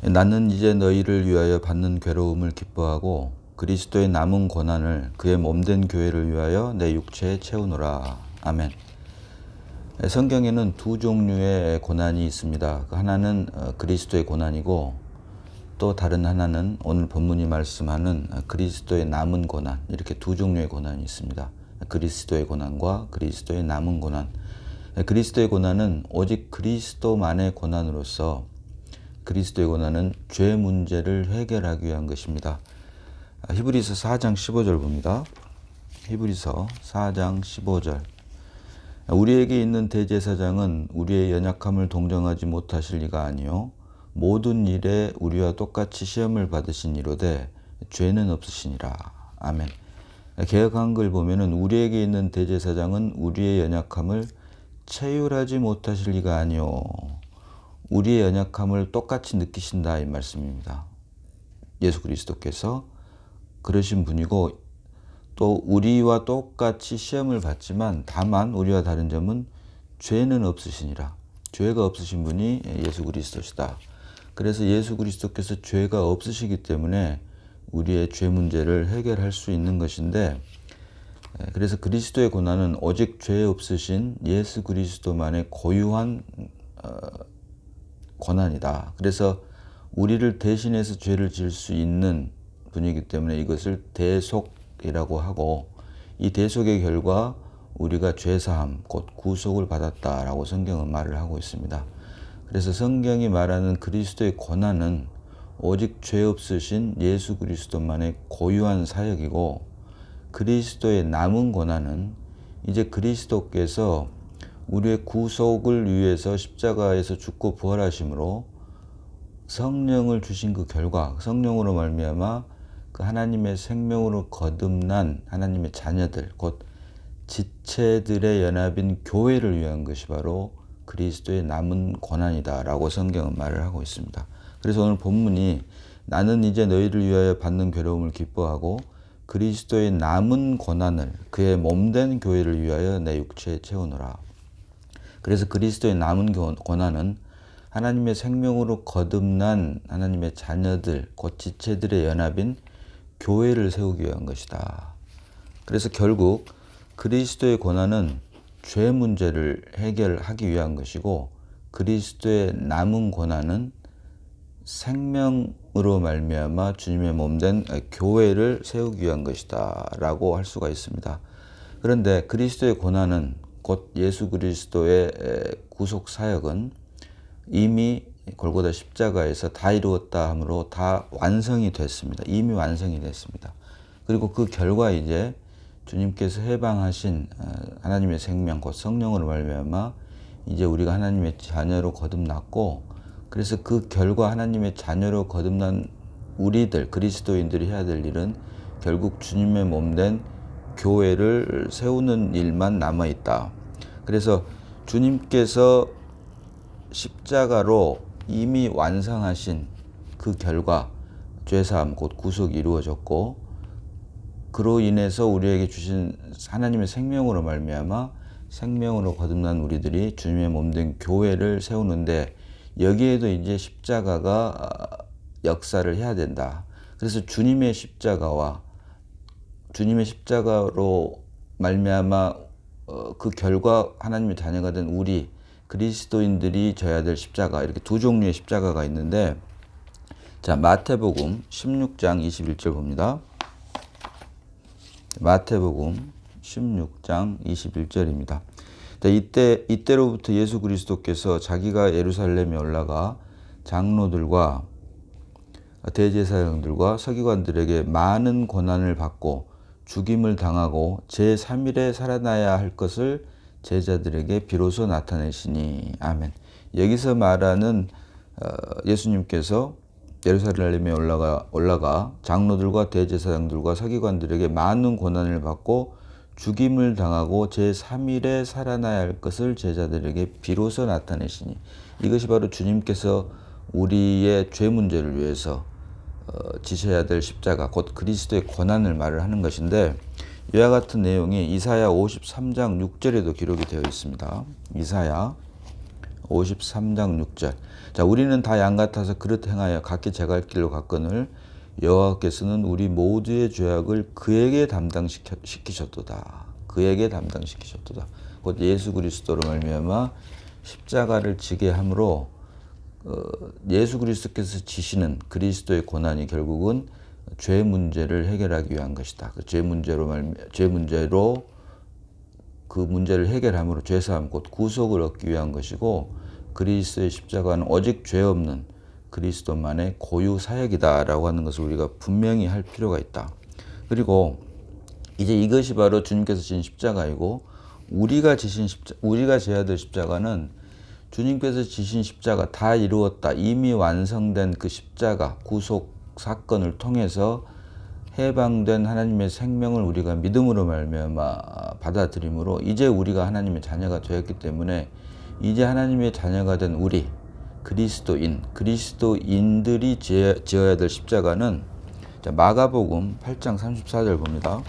나는 이제 너희를 위하여 받는 괴로움을 기뻐하고 그리스도의 남은 고난을 그의 몸된 교회를 위하여 내 육체에 채우노라. 아멘. 성경에는 두 종류의 고난이 있습니다. 하나는 그리스도의 고난이고 또 다른 하나는 오늘 본문이 말씀하는 그리스도의 남은 고난, 이렇게 두 종류의 고난이 있습니다. 그리스도의 고난과 그리스도의 남은 고난. 그리스도의 고난은 오직 그리스도만의 고난으로서 그리스도의 고난은 죄 문제를 해결하기 위한 것입니다. 히브리서 4장 15절 봅니다. 히브리서 4장 15절. 우리에게 있는 대제사장은 우리의 연약함을 동정하지 못하실 리가 아니요 모든 일에 우리와 똑같이 시험을 받으신 이로되 죄는 없으시니라. 아멘. 개역 한글 보면은 우리에게 있는 대제사장은 우리의 연약함을 체휼하지 못하실 리가 아니요 우리의 연약함을 똑같이 느끼신다, 이 말씀입니다. 예수 그리스도께서 그러신 분이고 또 우리와 똑같이 시험을 받지만 다만 우리와 다른 점은 죄는 없으시니라. 죄가 없으신 분이 예수 그리스도시다. 그래서 예수 그리스도께서 죄가 없으시기 때문에 우리의 죄 문제를 해결할 수 있는 것인데, 그래서 그리스도의 고난은 오직 죄 없으신 예수 그리스도만의 고유한 고난이다. 그래서 우리를 대신해서 죄를 지을 수 있는 분이기 때문에 이것을 대속이라고 하고, 이 대속의 결과 우리가 죄사함 곧 구속을 받았다라고 성경은 말을 하고 있습니다. 그래서 성경이 말하는 그리스도의 고난은 오직 죄 없으신 예수 그리스도만의 고유한 사역이고, 그리스도의 남은 고난은 이제 그리스도께서 우리의 구속을 위해서 십자가에서 죽고 부활하심으로 성령을 주신 그 결과, 성령으로 말미암아 그 하나님의 생명으로 거듭난 하나님의 자녀들, 곧 지체들의 연합인 교회를 위한 것이 바로 그리스도의 남은 고난이다라고 성경은 말을 하고 있습니다. 그래서 오늘 본문이 나는 이제 너희를 위하여 받는 괴로움을 기뻐하고 그리스도의 남은 고난을 그의 몸된 교회를 위하여 내 육체에 채우노라. 그래서 그리스도의 남은 고난은 하나님의 생명으로 거듭난 하나님의 자녀들, 곧 지체들의 연합인 교회를 세우기 위한 것이다. 그래서 결국 그리스도의 고난은 죄 문제를 해결하기 위한 것이고, 그리스도의 남은 고난은 생명으로 말미암아 주님의 몸된 교회를 세우기 위한 것이다 라고 할 수가 있습니다. 그런데 그리스도의 고난은 곧 예수 그리스도의 구속 사역은 이미 골고다 십자가에서 다 이루었다 하므로 다 완성이 됐습니다. 이미 완성이 됐습니다. 그리고 그 결과 이제 주님께서 해방하신 하나님의 생명 곧 성령으로 말미암아 이제 우리가 하나님의 자녀로 거듭났고, 그래서 그 결과 하나님의 자녀로 거듭난 우리들 그리스도인들이 해야 될 일은 결국 주님의 몸된 교회를 세우는 일만 남아있다. 그래서 주님께서 십자가로 이미 완성하신 그 결과 죄사함 곧 구속이 이루어졌고, 그로 인해서 우리에게 주신 하나님의 생명으로 말미암아 생명으로 거듭난 우리들이 주님의 몸된 교회를 세우는데, 여기에도 이제 십자가가 역사를 해야 된다. 그래서 주님의 십자가와 주님의 십자가로 말미암아 그 결과 하나님의 자녀가 된 우리 그리스도인들이 져야 될 십자가, 이렇게 두 종류의 십자가가 있는데, 자, 마태복음 16장 21절 봅니다. 마태복음 16장 21절입니다. 이때로부터 예수 그리스도께서 자기가 예루살렘에 올라가 장로들과 대제사장들과 서기관들에게 많은 고난을 받고 죽임을 당하고 제3일에 살아나야 할 것을 제자들에게 비로소 나타내시니. 아멘. 여기서 말하는 예수님께서 예루살렘에 올라가 장로들과 대제사장들과 서기관들에게 많은 고난을 받고 죽임을 당하고 제3일에 살아나야 할 것을 제자들에게 비로소 나타내시니. 이것이 바로 주님께서 우리의 죄 문제를 위해서 지셔야 될 십자가 곧 그리스도의 고난을 말을 하는 것인데, 이와 같은 내용이 이사야 53장 6절에도 기록이 되어 있습니다. 이사야 53장 6절. 자, 우리는 다 양 같아서 그릇 행하여 각기 제갈 길로 갔거늘 여호와께서는 우리 모두의 죄악을 그에게 담당시키셨도다. 그에게 담당시키셨도다. 곧 예수 그리스도로 말미암아 십자가를 지게 함으로 예수 그리스도께서 지시는 그리스도의 고난이 결국은 죄 문제를 해결하기 위한 것이다. 그 죄 문제로 그 문제를 해결함으로 죄사함 곧 구속을 얻기 위한 것이고, 그리스도의 십자가는 오직 죄 없는 그리스도만의 고유 사역이다라고 하는 것을 우리가 분명히 할 필요가 있다. 그리고 이제 이것이 바로 주님께서 지신 십자가이고, 우리가 져야 될 십자가는 주님께서 지신 십자가 다 이루었다, 이미 완성된 그 십자가 구속 사건을 통해서 해방된 하나님의 생명을 우리가 믿음으로 말미암아 받아들임으로 이제 우리가 하나님의 자녀가 되었기 때문에, 이제 하나님의 자녀가 된 우리 그리스도인들이 지어야 될 십자가는, 마가복음 8장 34절 봅니다.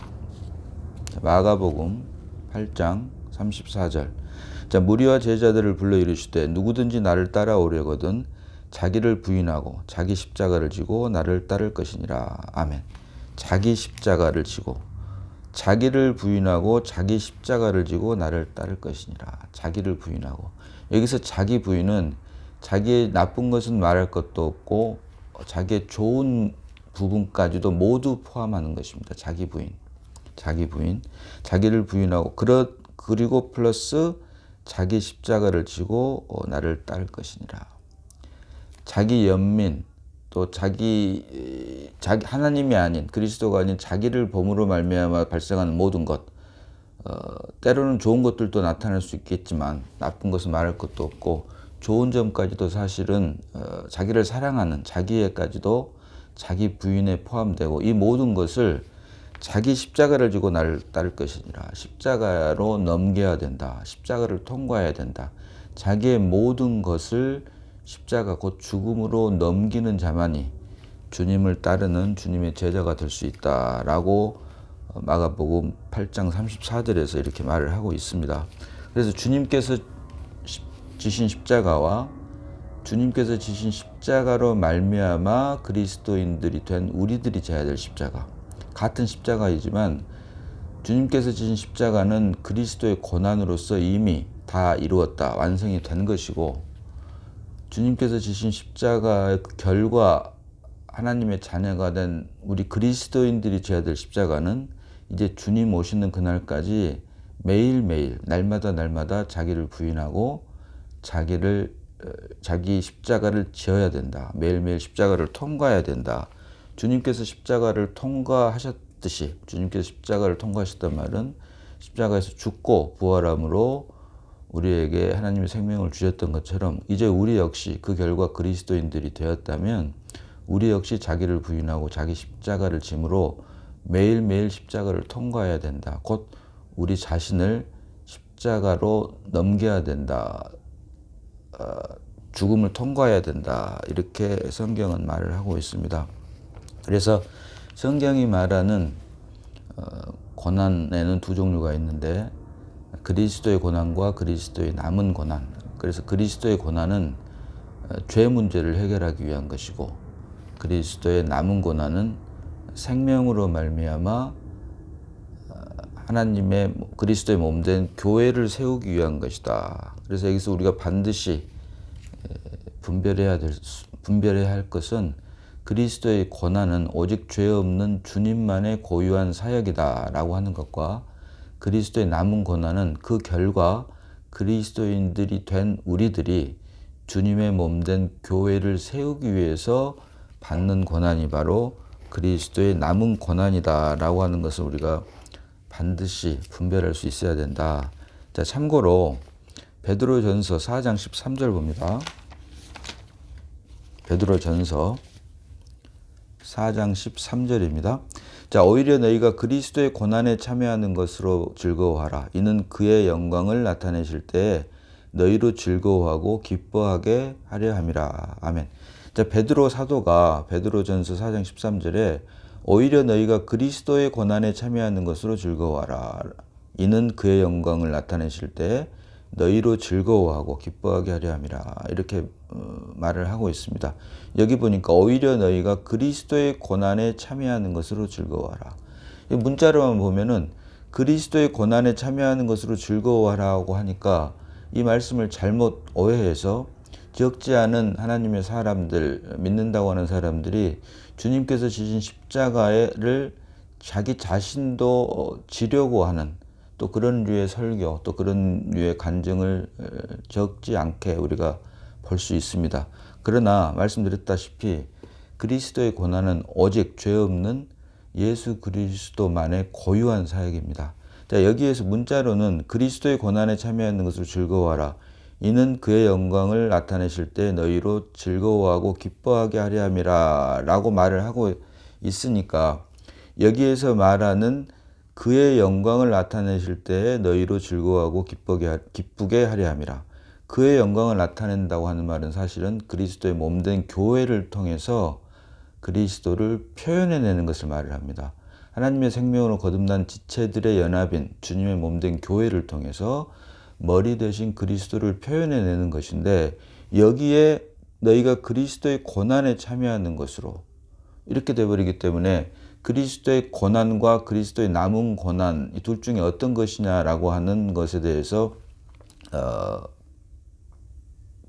마가복음 8장 34절. 무리와 제자들을 불러 이르시되 누구든지 나를 따라오려거든 자기를 부인하고 자기 십자가를 지고 나를 따를 것이니라. 아멘. 자기 십자가를 지고, 자기를 부인하고 자기 십자가를 지고 나를 따를 것이니라. 자기를 부인하고, 여기서 자기 부인은 자기의 나쁜 것은 말할 것도 없고 자기의 좋은 부분까지도 모두 포함하는 것입니다. 자기 부인, 자기를 부인하고 그리고 플러스 자기 십자가를 지고 나를 따를 것이니라. 자기 연민, 또 자기 하나님이 아닌, 그리스도가 아닌 자기를 범으로 말미암아 발생하는 모든 것, 때로는 좋은 것들도 나타날 수 있겠지만 나쁜 것은 말할 것도 없고, 좋은 점까지도 사실은 자기를 사랑하는 자기에까지도 자기 부인에 포함되고, 이 모든 것을 자기 십자가를 지고 나를 따를 것이니라. 십자가로 넘겨야 된다. 십자가를 통과해야 된다. 자기의 모든 것을 십자가 곧 죽음으로 넘기는 자만이 주님을 따르는 주님의 제자가 될 수 있다라고 마가복음 8장 34절에서 이렇게 말을 하고 있습니다. 그래서 주님께서 지신 십자가와 주님께서 지신 십자가로 말미암아 그리스도인들이 된 우리들이 져야 될 십자가, 같은 십자가이지만 주님께서 지신 십자가는 그리스도의 고난으로서 이미 다 이루었다, 완성이 된 것이고, 주님께서 지신 십자가의 결과 하나님의 자녀가 된 우리 그리스도인들이 져야 될 십자가는 이제 주님 오시는 그날까지 매일매일 날마다 자기를 부인하고 자기 십자가를 지어야 된다. 매일매일 십자가를 통과해야 된다. 주님께서 십자가를 통과하셨듯이, 주님께서 십자가를 통과하셨단 말은 십자가에서 죽고 부활함으로 우리에게 하나님의 생명을 주셨던 것처럼, 이제 우리 역시 그 결과 그리스도인들이 되었다면 우리 역시 자기를 부인하고 자기 십자가를 짐으로 매일매일 십자가를 통과해야 된다. 곧 우리 자신을 십자가로 넘겨야 된다. 죽음을 통과해야 된다. 이렇게 성경은 말을 하고 있습니다. 그래서 성경이 말하는 고난에는 두 종류가 있는데, 그리스도의 고난과 그리스도의 남은 고난. 그래서 그리스도의 고난은 죄 문제를 해결하기 위한 것이고, 그리스도의 남은 고난은 생명으로 말미암아 하나님의 그리스도의 몸된 교회를 세우기 위한 것이다. 그래서 여기서 우리가 반드시 분별해야 할 것은, 그리스도의 고난은 오직 죄 없는 주님만의 고유한 사역이다라고 하는 것과, 그리스도의 남은 고난은 그 결과 그리스도인들이 된 우리들이 주님의 몸된 교회를 세우기 위해서 받는 고난이 바로 그리스도의 남은 고난이다라고 하는 것을 우리가 반드시 분별할 수 있어야 된다. 자, 참고로 베드로전서 4장 13절 봅니다. 베드로전서 4장 13절입니다. 자, 오히려 너희가 그리스도의 고난에 참여하는 것으로 즐거워하라. 이는 그의 영광을 나타내실 때에 너희로 즐거워하고 기뻐하게 하려 함이라. 아멘. 자, 베드로 사도가 베드로전서 4장 13절에 오히려 너희가 그리스도의 고난에 참여하는 것으로 즐거워하라. 이는 그의 영광을 나타내실 때에 너희로 즐거워하고 기뻐하게 하려 함이라 이렇게 말을 하고 있습니다. 여기 보니까 오히려 너희가 그리스도의 고난에 참여하는 것으로 즐거워하라. 문자로만 보면은 그리스도의 고난에 참여하는 것으로 즐거워하라고 하니까 이 말씀을 잘못 오해해서 적지 않은 하나님의 사람들, 믿는다고 하는 사람들이 주님께서 지신 십자가를 자기 자신도 지려고 하는 또 그런 류의 설교, 또 그런 류의 간증을 적지 않게 우리가 볼 수 있습니다. 그러나 말씀드렸다시피 그리스도의 고난은 오직 죄 없는 예수 그리스도만의 고유한 사역입니다. 자, 여기에서 문자로는 그리스도의 고난에 참여하는 것을 즐거워하라. 이는 그의 영광을 나타내실 때 너희로 즐거워하고 기뻐하게 하려 함이라 라고 말을 하고 있으니까 여기에서 말하는 그의 영광을 나타내실 때에 너희로 즐거워하고 기쁘게 하려 함이라. 그의 영광을 나타낸다고 하는 말은 사실은 그리스도의 몸된 교회를 통해서 그리스도를 표현해내는 것을 말을 합니다. 하나님의 생명으로 거듭난 지체들의 연합인 주님의 몸된 교회를 통해서 머리 대신 그리스도를 표현해내는 것인데 여기에 너희가 그리스도의 고난에 참여하는 것으로 이렇게 돼버리기 때문에 그리스도의 고난과 그리스도의 남은 고난 이 둘 중에 어떤 것이냐라고 하는 것에 대해서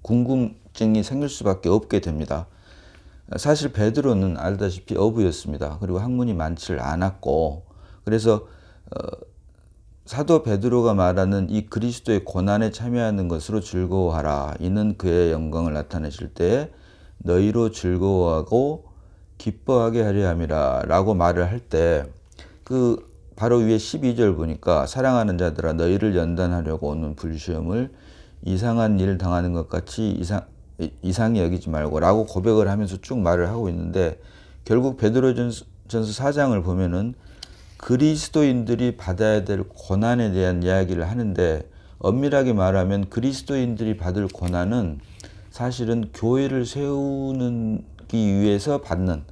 궁금증이 생길 수밖에 없게 됩니다. 사실 베드로는 알다시피 어부였습니다. 그리고 학문이 많지 않았고 그래서 사도 베드로가 말하는 이 그리스도의 고난에 참여하는 것으로 즐거워하라. 이는 그의 영광을 나타내실 때 너희로 즐거워하고 기뻐하게 하려 함이라 라고 말을 할 때 그 바로 위에 12절 보니까 사랑하는 자들아 너희를 연단하려고 오는 불시험을 이상한 일 당하는 것 같이 이상히 여기지 말고 라고 고백을 하면서 쭉 말을 하고 있는데 결국 베드로전서 4장을 보면은 그리스도인들이 받아야 될 고난에 대한 이야기를 하는데 엄밀하게 말하면 그리스도인들이 받을 고난은 사실은 교회를 세우기 위해서 받는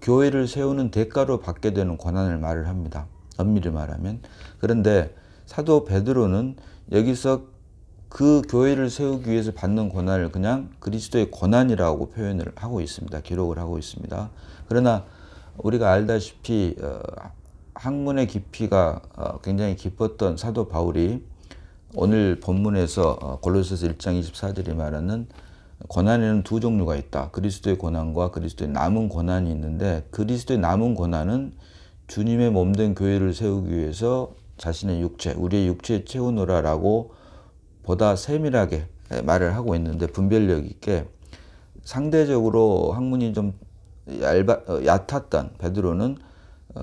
교회를 세우는 대가로 받게 되는 고난을 말을 합니다. 엄밀히 말하면. 그런데 사도 베드로는 여기서 그 교회를 세우기 위해서 받는 고난을 그냥 그리스도의 고난이라고 표현을 하고 있습니다. 기록을 하고 있습니다. 그러나 우리가 알다시피 학문의 깊이가 굉장히 깊었던 사도 바울이 오늘 본문에서 골로새서 1장 24절이 말하는 고난에는 두 종류가 있다. 그리스도의 고난과 그리스도의 남은 고난이 있는데 그리스도의 남은 고난은 주님의 몸된 교회를 세우기 위해서 자신의 육체, 우리의 육체에 채우노라라고 보다 세밀하게 말을 하고 있는데 분별력 있게 상대적으로 학문이 좀 얕았던 베드로는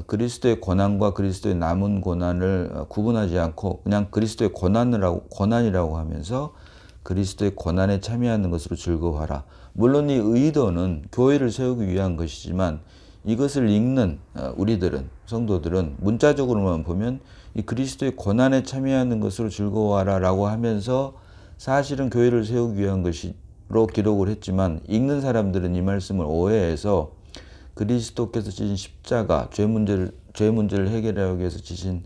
그리스도의 고난과 그리스도의 남은 고난을 구분하지 않고 그냥 그리스도의 고난이라고 하면서 그리스도의 고난에 참여하는 것으로 즐거워하라. 물론 이 의도는 교회를 세우기 위한 것이지만 이것을 읽는 우리들은 성도들은 문자적으로만 보면 이 그리스도의 고난에 참여하는 것으로 즐거워하라 라고 하면서 사실은 교회를 세우기 위한 것으로 기록을 했지만 읽는 사람들은 이 말씀을 오해해서 그리스도께서 지신 십자가, 죄 문제를 해결하기 위해서 지신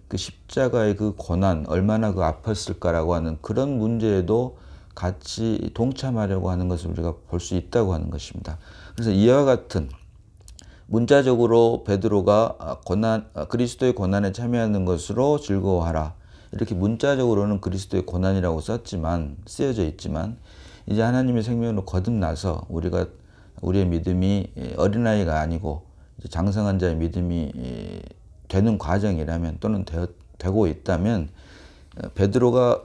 그 십자가의 그 고난, 얼마나 그 아팠을까라고 하는 그런 문제에도 같이 동참하려고 하는 것을 우리가 볼 수 있다고 하는 것입니다. 그래서 이와 같은 문자적으로 베드로가 그리스도의 고난에 참여하는 것으로 즐거워하라. 이렇게 문자적으로는 그리스도의 고난이라고 쓰여져 있지만 이제 하나님의 생명으로 거듭나서 우리의 믿음이 어린아이가 아니고 장성한 자의 믿음이 되는 과정이라면 또는 되고 있다면 베드로가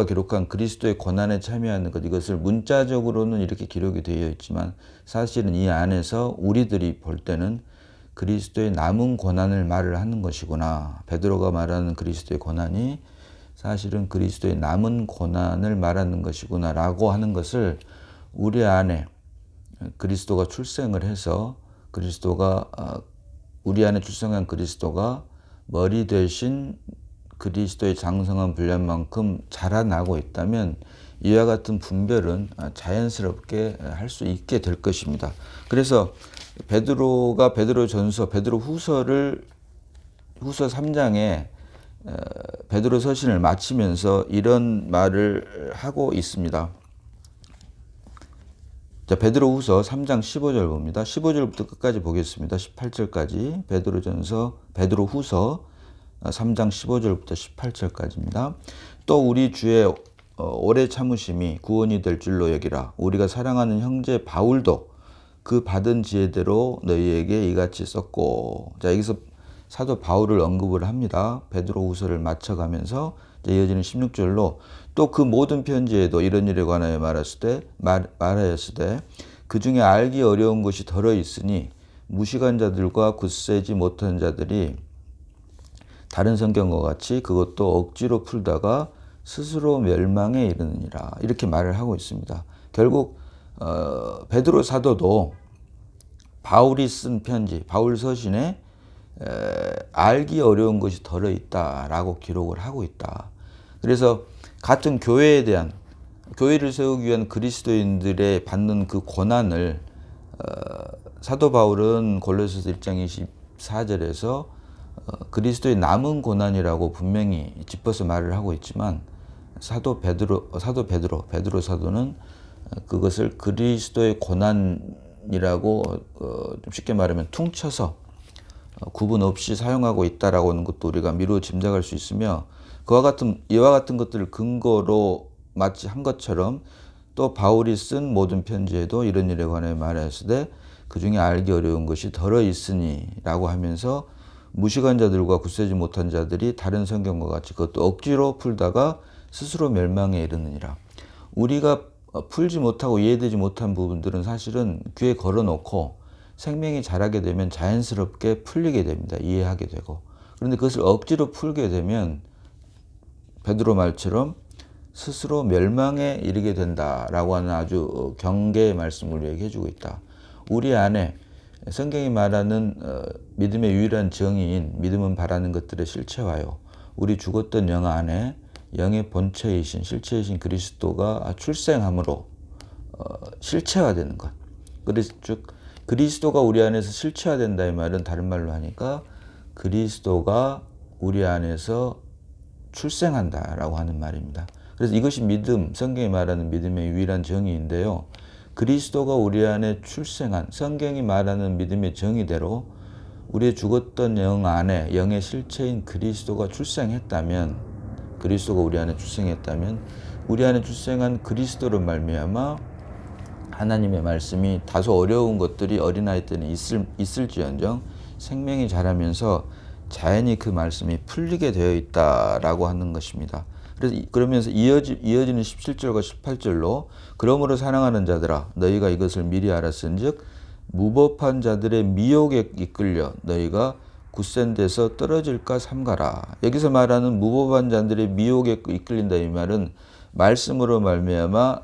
기록한 그리스도의 고난에 참여하는 것 이것을 문자적으로는 이렇게 기록이 되어 있지만 사실은 이 안에서 우리들이 볼 때는 그리스도의 남은 고난을 말을 하는 것이구나. 베드로가 말하는 그리스도의 고난이 사실은 그리스도의 남은 고난을 말하는 것이구나 라고 하는 것을 우리 안에 그리스도가 출생을 해서 우리 안에 출생한 그리스도가 머리 대신 그리스도의 장성한 분량만큼 자라나고 있다면 이와 같은 분별은 자연스럽게 할 수 있게 될 것입니다. 그래서 베드로 후서 3장에 베드로 서신을 마치면서 이런 말을 하고 있습니다. 자, 베드로후서 3장 15절 봅니다. 15절부터 끝까지 보겠습니다. 18절까지 베드로후서 3장 15절부터 18절까지입니다. 또 우리 주의 오래 참으심이 구원이 될 줄로 여기라. 우리가 사랑하는 형제 바울도 그 받은 지혜대로 너희에게 이같이 썼고. 자, 여기서 사도 바울을 언급을 합니다. 베드로후서를 마쳐가면서 이어지는 16절로 또 그 모든 편지에도 이런 일에 관하여 말하였을 때 그 중에 알기 어려운 것이 덜어 있으니 무식한 자들과 굳세지 못한 자들이 다른 성경과 같이 그것도 억지로 풀다가 스스로 멸망에 이르느니라. 이렇게 말을 하고 있습니다. 결국 베드로 사도도 바울이 쓴 편지, 바울 서신에 알기 어려운 것이 덜어 있다라고 기록을 하고 있다. 그래서 같은 교회에 대한, 교회를 세우기 위한 그리스도인들의 받는 그 고난을 사도 바울은 골로새서 1장 24절에서 그리스도의 남은 고난이라고 분명히 짚어서 말을 하고 있지만 베드로 사도는 그것을 그리스도의 고난이라고 좀 쉽게 말하면 퉁쳐서 구분 없이 사용하고 있다라고 하는 것도 우리가 미루어 짐작할 수 있으며, 이와 같은 것들을 근거로 마치 한 것처럼 또 바울이 쓴 모든 편지에도 이런 일에 관해 말하였을 때 그 중에 알기 어려운 것이 덜어 있으니 라고 하면서 무식한 자들과 굳세지 못한 자들이 다른 성경과 같이 그것도 억지로 풀다가 스스로 멸망에 이르느니라. 우리가 풀지 못하고 이해되지 못한 부분들은 사실은 귀에 걸어놓고 생명이 자라게 되면 자연스럽게 풀리게 됩니다. 이해하게 되고. 그런데 그것을 억지로 풀게 되면 베드로 말처럼 스스로 멸망에 이르게 된다라고 하는 아주 경계의 말씀을 얘기해 주고 있다. 우리 안에 성경이 말하는 믿음의 유일한 정의인 믿음은 바라는 것들의 실체화요. 우리 죽었던 영 안에 영의 본체이신 실체이신 그리스도가 출생함으로 실체화되는 것. 즉 그리스도가 우리 안에서 실체화된다 이 말은 다른 말로 하니까 그리스도가 우리 안에서 출생한다라고 하는 말입니다. 그래서 이것이 믿음, 성경이 말하는 믿음의 유일한 정의인데요. 그리스도가 우리 안에 출생한, 성경이 말하는 믿음의 정의대로 우리의 죽었던 영 안에 영의 실체인 그리스도가 출생했다면, 그리스도가 우리 안에 출생했다면 우리 안에 출생한 그리스도로 말미암아 하나님의 말씀이 다소 어려운 것들이 어린아이 때는 있을지언정 생명이 자라면서 자연히 그 말씀이 풀리게 되어 있다라고 하는 것입니다. 그러면서 이어지는 17절과 18절로 그러므로 사랑하는 자들아 너희가 이것을 미리 알았은즉 무법한 자들의 미혹에 이끌려 너희가 굳센 데서 떨어질까 삼가라. 여기서 말하는 무법한 자들의 미혹에 이끌린다 이 말은 말씀으로 말미암아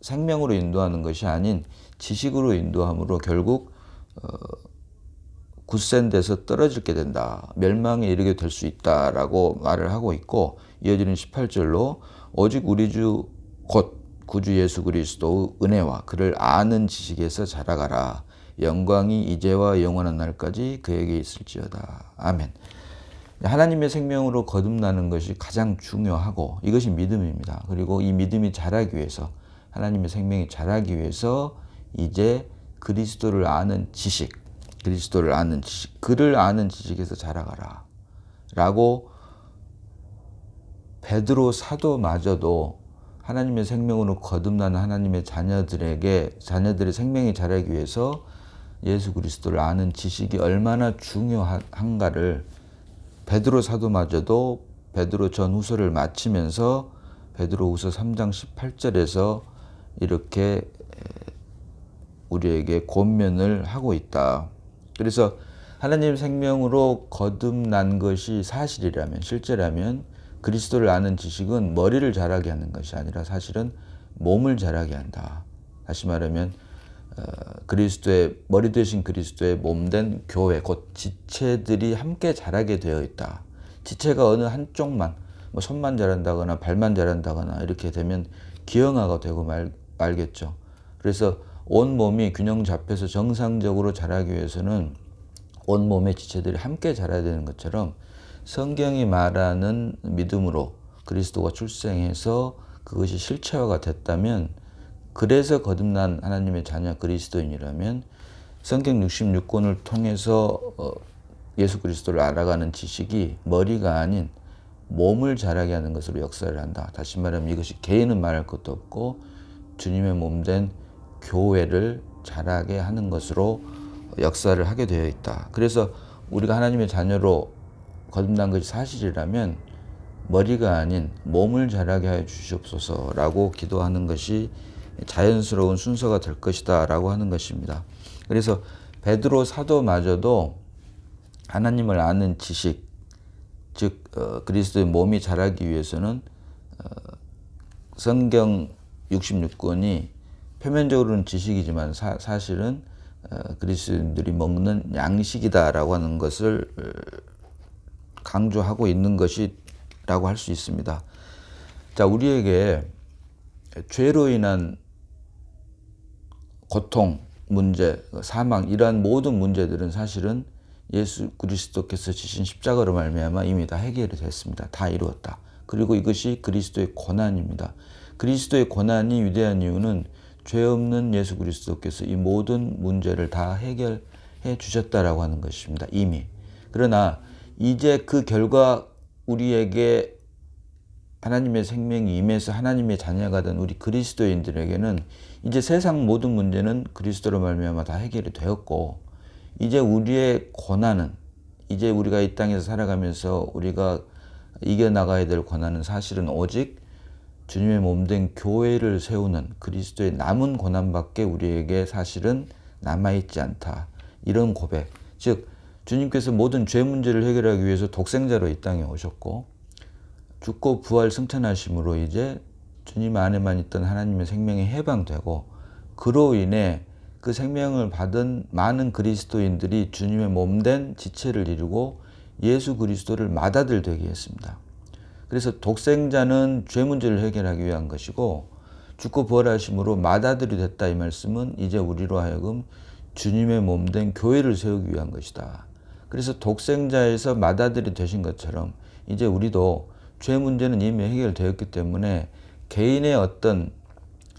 생명으로 인도하는 것이 아닌 지식으로 인도함으로 결국 굳센 데서 떨어지게 된다. 멸망에 이르게 될 수 있다라고 말을 하고 있고, 이어지는 18절로 오직 우리 주 곧 구주 예수 그리스도의 은혜와 그를 아는 지식에서 자라가라. 영광이 이제와 영원한 날까지 그에게 있을지어다. 아멘. 하나님의 생명으로 거듭나는 것이 가장 중요하고 이것이 믿음입니다. 그리고 이 믿음이 자라기 위해서, 하나님의 생명이 자라기 위해서 이제 그리스도를 아는 지식, 그를 아는 지식에서 자라가라 라고 베드로 사도마저도 하나님의 생명으로 거듭나는 하나님의 자녀들의 생명이 자라기 위해서 예수 그리스도를 아는 지식이 얼마나 중요한가를 베드로 사도마저도 베드로 전후서를 마치면서 베드로후서 3장 18절에서 이렇게 우리에게 권면을 하고 있다. 그래서 하나님 생명으로 거듭난 것이 사실이라면, 실제라면 그리스도를 아는 지식은 머리를 자라게 하는 것이 아니라 사실은 몸을 자라게 한다. 다시 말하면 그리스도의 머리 되신 그리스도의 몸된 교회, 곧 지체들이 함께 자라게 되어 있다. 지체가 어느 한쪽만, 손만 자란다거나 발만 자란다거나 이렇게 되면 기형아가 되고 말겠죠. 그래서 온 몸이 균형 잡혀서 정상적으로 자라기 위해서는 온 몸의 지체들이 함께 자라야 되는 것처럼 성경이 말하는 믿음으로 그리스도가 출생해서 그것이 실체화가 됐다면, 그래서 거듭난 하나님의 자녀 그리스도인이라면 성경 66권을 통해서 예수 그리스도를 알아가는 지식이 머리가 아닌 몸을 자라게 하는 것으로 역사를 한다. 다시 말하면 이것이 개인은 말할 것도 없고 주님의 몸된 교회를 자라게 하는 것으로 역사를 하게 되어 있다. 그래서 우리가 하나님의 자녀로 거듭난 것이 사실이라면 머리가 아닌 몸을 자라게 하여 주시옵소서라고 기도하는 것이 자연스러운 순서가 될 것이다 라고 하는 것입니다. 그래서 베드로 사도마저도 하나님을 아는 지식, 즉 그리스도의 몸이 자라기 위해서는 성경 66권이 표면적으로는 지식이지만 사실은 그리스도인들이 먹는 양식이다라고 하는 것을 강조하고 있는 것이라고 할 수 있습니다. 자, 우리에게 죄로 인한 고통, 문제, 사망, 이러한 모든 문제들은 사실은 예수 그리스도께서 지신 십자가로 말미암아 이미 다 해결이 됐습니다. 다 이루었다. 그리고 이것이 그리스도의 고난입니다. 그리스도의 고난이 위대한 이유는 죄 없는 예수 그리스도께서 이 모든 문제를 다 해결해 주셨다라고 하는 것입니다. 이미. 그러나 이제 그 결과 우리에게 하나님의 생명이 임해서 하나님의 자녀가 된 우리 그리스도인들에게는 이제 세상 모든 문제는 그리스도로 말미암아 다 해결이 되었고, 이제 우리의 고난은, 이제 우리가 이 땅에서 살아가면서 우리가 이겨나가야 될 고난은 사실은 오직 주님의 몸된 교회를 세우는 그리스도의 남은 고난밖에 우리에게 사실은 남아있지 않다. 이런 고백. 즉 주님께서 모든 죄 문제를 해결하기 위해서 독생자로 이 땅에 오셨고, 죽고 부활 승천하심으로 이제 주님 안에만 있던 하나님의 생명이 해방되고, 그로 인해 그 생명을 받은 많은 그리스도인들이 주님의 몸된 지체를 이루고 예수 그리스도를 맏아들 되게 했습니다. 그래서 독생자는 죄 문제를 해결하기 위한 것이고, 죽고 부활하심으로 맏아들이 됐다, 이 말씀은 이제 우리로 하여금 주님의 몸된 교회를 세우기 위한 것이다. 그래서 독생자에서 맏아들이 되신 것처럼 이제 우리도 죄 문제는 이미 해결되었기 때문에 개인의 어떤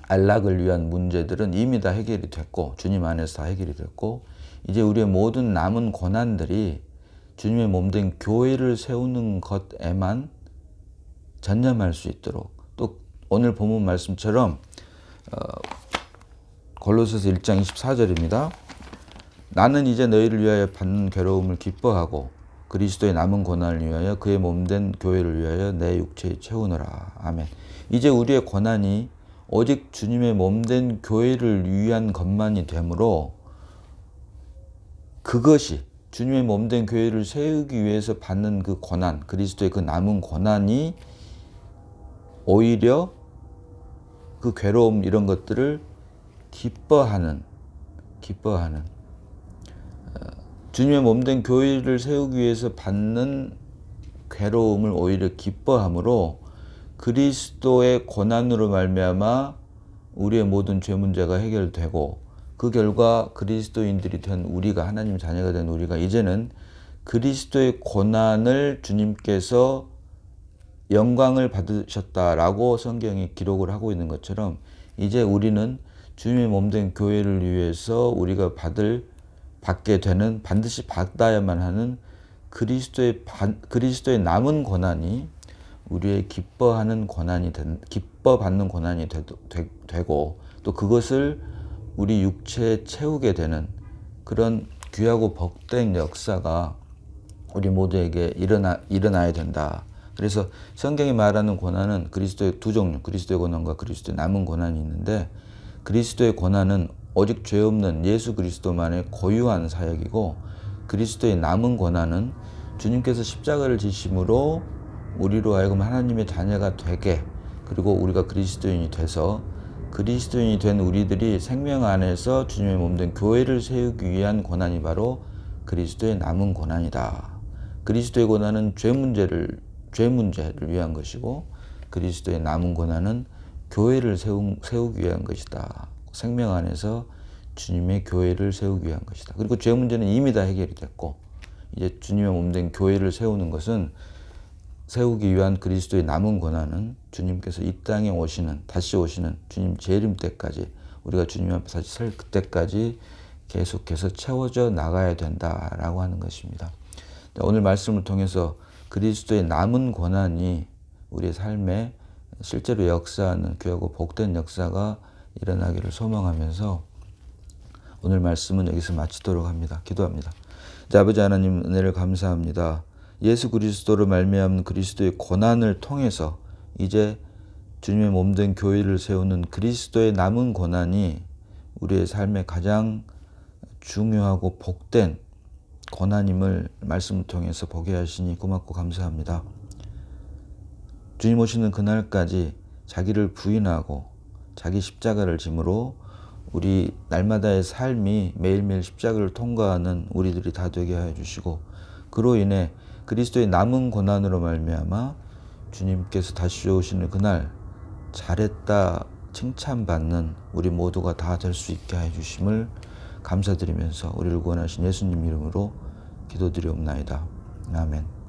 안락을 위한 문제들은 이미 다 해결이 됐고, 주님 안에서 다 해결이 됐고, 이제 우리의 모든 남은 고난들이 주님의 몸된 교회를 세우는 것에만 전념할 수 있도록, 또 오늘 본문 말씀처럼 골로새서 1장 24절입니다. 나는 이제 너희를 위하여 받는 괴로움을 기뻐하고 그리스도의 남은 고난을 위하여 그의 몸된 교회를 위하여 내 육체에 채우노라. 아멘. 이제 우리의 고난이 오직 주님의 몸된 교회를 위한 것만이 되므로, 그것이 주님의 몸된 교회를 세우기 위해서 받는 그 고난, 그리스도의 그 남은 고난이 오히려 그 괴로움, 이런 것들을 기뻐하는 주님의 몸된 교회를 세우기 위해서 받는 괴로움을 오히려 기뻐함으로 그리스도의 고난으로 말미암아 우리의 모든 죄 문제가 해결되고, 그 결과 그리스도인들이 된 우리가, 하나님 자녀가 된 우리가 이제는 그리스도의 고난을 주님께서 영광을 받으셨다라고 성경이 기록을 하고 있는 것처럼, 이제 우리는 주님의 몸된 교회를 위해서 우리가 받게 되는, 반드시 받아야만 하는 그리스도의 남은 고난이 우리의 기뻐받는 고난이 되고, 또 그것을 우리 육체에 채우게 되는 그런 귀하고 복된 역사가 우리 모두에게 일어나야 된다. 그래서 성경이 말하는 고난은 그리스도의 두 종류, 그리스도의 고난과 그리스도의 남은 고난이 있는데, 그리스도의 고난은 오직 죄 없는 예수 그리스도만의 고유한 사역이고, 그리스도의 남은 고난은 주님께서 십자가를 지심으로 우리로 하여금 하나님의 자녀가 되게, 그리고 우리가 그리스도인이 돼서 그리스도인이 된 우리들이 생명 안에서 주님의 몸된 교회를 세우기 위한 고난이 바로 그리스도의 남은 고난이다. 그리스도의 고난은 죄 문제를 위한 것이고, 그리스도의 남은 고난은 교회를 세우기 위한 것이다. 생명 안에서 주님의 교회를 세우기 위한 것이다. 그리고 죄 문제는 이미 다 해결이 됐고, 이제 주님의 몸된 교회를 세우는 것은, 세우기 위한 그리스도의 남은 고난은 주님께서 이 땅에 다시 오시는 주님 재림 때까지, 우리가 주님 앞에 다시 설 그때까지 계속해서 채워져 나가야 된다라고 하는 것입니다. 오늘 말씀을 통해서 그리스도의 남은 고난이 우리의 삶에 실제로 역사하는 귀하고 복된 역사가 일어나기를 소망하면서 오늘 말씀은 여기서 마치도록 합니다. 기도합니다. 아버지 하나님, 은혜를 감사합니다. 예수 그리스도로 말미암는 그리스도의 고난을 통해서 이제 주님의 몸된 교회를 세우는 그리스도의 남은 고난이 우리의 삶의 가장 중요하고 복된 고난임을 말씀을 통해서 보게 하시니 고맙고 감사합니다. 주님 오시는 그날까지 자기를 부인하고 자기 십자가를 짐으로 우리 날마다의 삶이 매일매일 십자가를 통과하는 우리들이 다 되게 하여 주시고, 그로 인해 그리스도의 남은 고난으로 말미암아 주님께서 다시 오시는 그날 잘했다 칭찬받는 우리 모두가 다 될 수 있게 하여 주심을 감사드리면서 우리를 구원하신 예수님 이름으로 기도드리옵나이다. 아멘.